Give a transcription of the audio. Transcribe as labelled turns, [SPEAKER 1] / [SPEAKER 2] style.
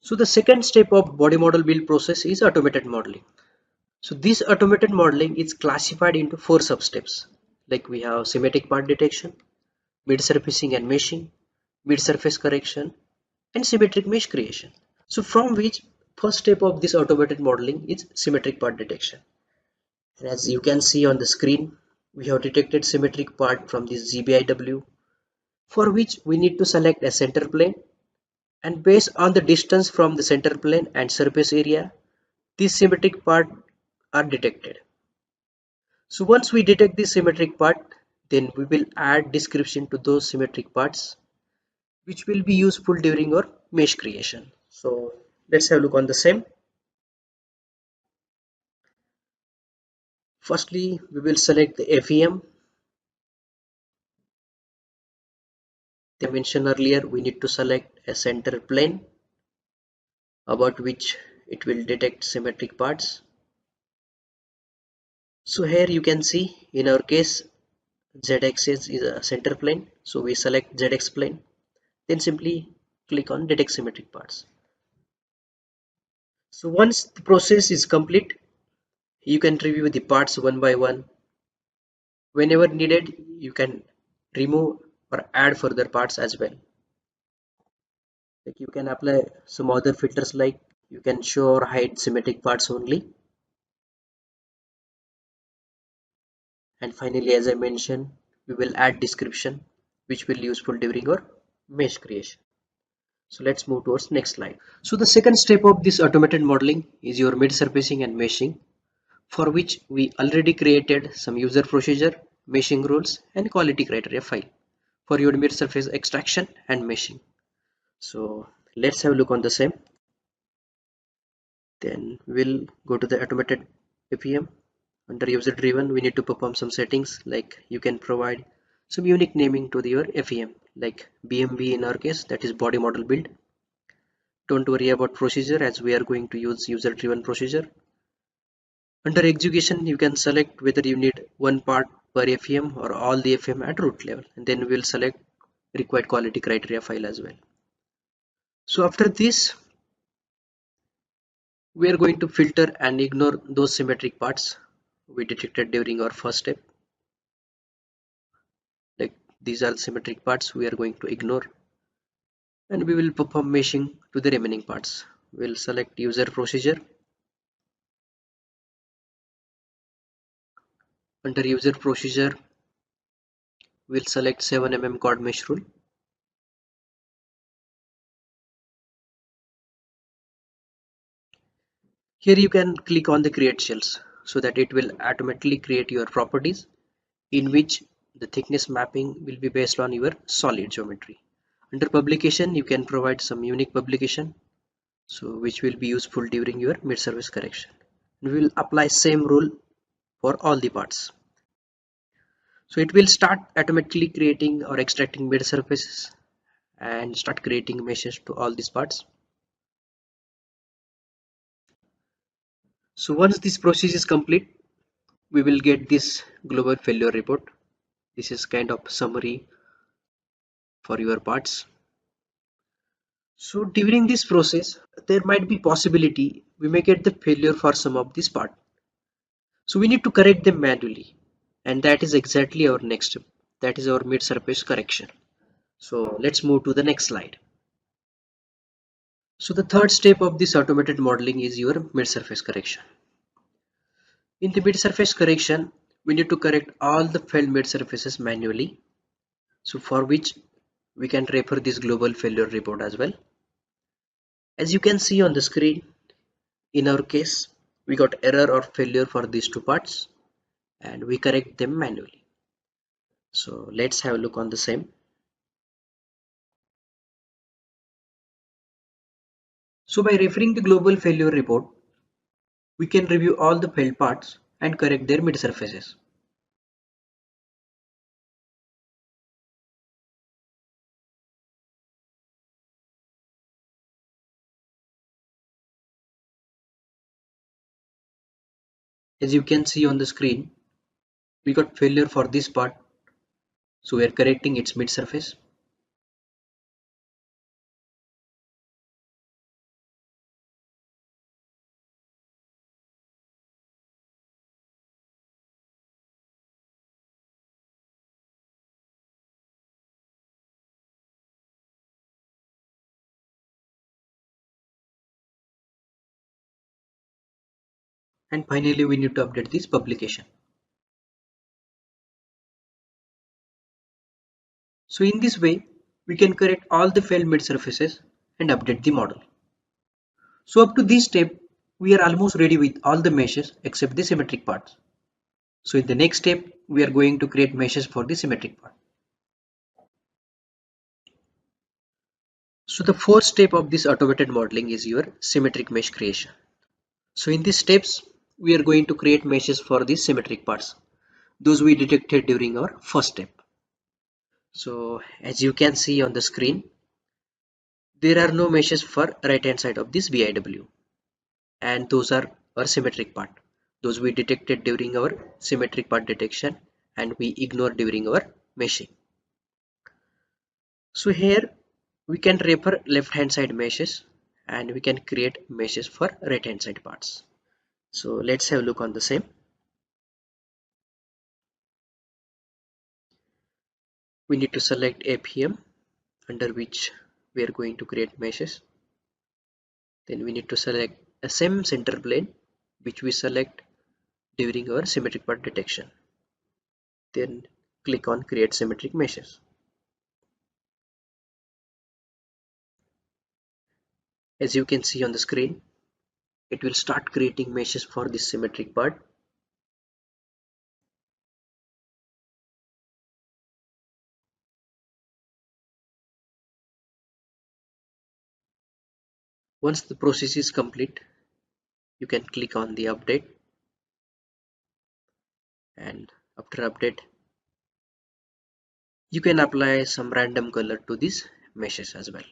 [SPEAKER 1] So the second step of body model build process is automated modeling. So this automated modeling is classified into 4 substeps. Like we have symmetric part detection, mid-surfacing and meshing, mid-surface correction, and symmetric mesh creation. So from which first step of this automated modeling is symmetric part detection. And as you can see on the screen, we have detected symmetric part from this GBIW, for which we need to select a center plane, and based on the distance from the center plane and surface area, these symmetric parts are detected. So once we detect the symmetric part, then we will add description to those symmetric parts, which will be useful during our mesh creation. So let's have a look on the same. Firstly, we will select the FEM. They mentioned earlier we need to select a center plane about which it will detect symmetric parts. So here you can see in our case z-axis is a center plane, so we select z-x plane, then simply click on detect symmetric parts. So once the process is complete, you can review the parts one by one. Whenever needed, you can remove or add further parts as well. Like you can apply some other filters, like you can show or hide symmetric parts only. And finally, as I mentioned, we will add description which will be useful during our mesh creation. So let's move towards next slide. So the second step of this automated modeling is your mid-surfacing and meshing, for which we already created some user procedure, meshing rules, and quality criteria file for your mid-surface extraction and meshing. So let's have a look on the same. Then we'll go to the automated APM. Under user driven, we need to perform some settings, like you can provide some unique naming to your FEM, like BMB in our case, that is body model build. Don't worry about procedure, as we are going to use user driven procedure. Under execution, you can select whether you need one part per FEM or all the FEM at root level, and then we'll select required quality criteria file as well. So after this, we are going to filter and ignore those symmetric parts we detected during our first step. Like these are the symmetric parts we are going to ignore, and we will perform meshing to the remaining parts. We'll select user procedure. Under user procedure, we'll select 7 mm chord mesh rule. Here you can click on the create shells, so that it will automatically create your properties, in which the thickness mapping will be based on your solid geometry. Under publication, you can provide some unique publication, so which will be useful during your mid-surface correction. We will apply same rule for all the parts. So it will start automatically creating or extracting mid surfaces and start creating meshes to all these parts. So once this process is complete, we will get this global failure report. This is kind of summary for your parts. So during this process, there might be possibility we may get the failure for some of this part. So we need to correct them manually, and that is exactly our next step. That is our mid surface correction. So let's move to the next slide. So the third step of this automated modeling is your mid surface correction. In the mid surface correction, we need to correct all the failed mid surfaces manually. So for which we can refer this global failure report as well. As you can see on the screen, in our case, we got error or failure for these two parts, and we correct them manually. So let's have a look on the same. So by referring the global failure report, we can review all the failed parts and correct their mid surfaces. As you can see on the screen, we got failure for this part, so we are correcting its mid surface. and finally we need to update this publication. So in this way we can correct all the failed mid surfaces and update the model. So up to this step we are almost ready with all the meshes except the symmetric parts. So in the next step we are going to create meshes for the symmetric part. So the fourth step of this automated modeling is your symmetric mesh creation. So in these steps we are going to create meshes for these symmetric parts, those we detected during our first step. So as you can see on the screen, there are no meshes for right hand side of this BIW, and those are our symmetric part, those we detected during our symmetric part detection and we ignored during our meshing. So here we can refer left hand side meshes and we can create meshes for right hand side parts. So let's have a look on the same. We need to select APM under which we are going to create meshes. Then we need to select a same center plane which we select during our symmetric part detection. Then click on create symmetric meshes. As you can see on the screen, it will start creating meshes for this symmetric part. Once the process is complete, you can click on the update, and after update you can apply some random color to these meshes as well.